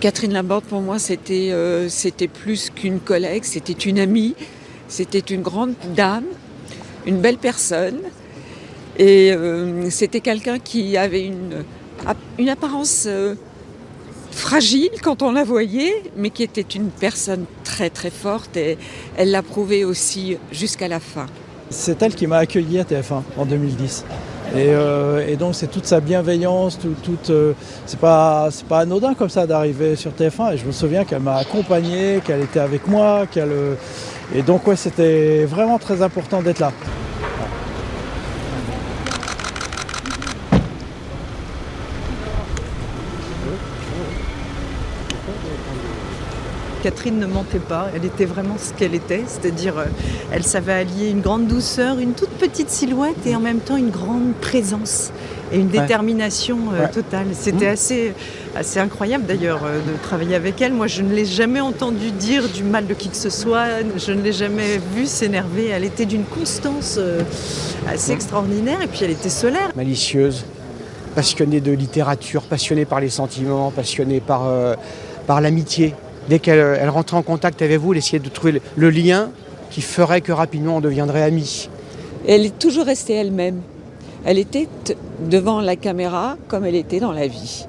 Catherine Laborde, pour moi, c'était plus qu'une collègue, c'était une amie, c'était une grande dame, une belle personne. Et c'était quelqu'un qui avait une apparence fragile quand on la voyait, mais qui était une personne très très forte et elle l'a prouvé aussi jusqu'à la fin. C'est elle qui m'a accueilli à TF1 en 2010. Et donc c'est toute sa bienveillance, c'est pas anodin comme ça d'arriver sur TF1. Et je me souviens qu'elle m'a accompagné, qu'elle était avec moi, et donc ouais, c'était vraiment très important d'être là. Catherine ne mentait pas, elle était vraiment ce qu'elle était, c'est-à-dire elle savait allier une grande douceur, une toute petite silhouette et en même temps une grande présence et une détermination totale. C'était assez incroyable d'ailleurs de travailler avec elle. Moi je ne l'ai jamais entendu dire du mal de qui que ce soit, je ne l'ai jamais vue s'énerver. Elle était d'une constance assez extraordinaire et puis elle était solaire. Malicieuse, passionnée de littérature, passionnée par les sentiments, passionnée par l'amitié. Dès qu'elle rentrait en contact avec vous, elle essayait de trouver le lien qui ferait que rapidement on deviendrait amis. Elle est toujours restée elle-même. Elle était devant la caméra comme elle était dans la vie.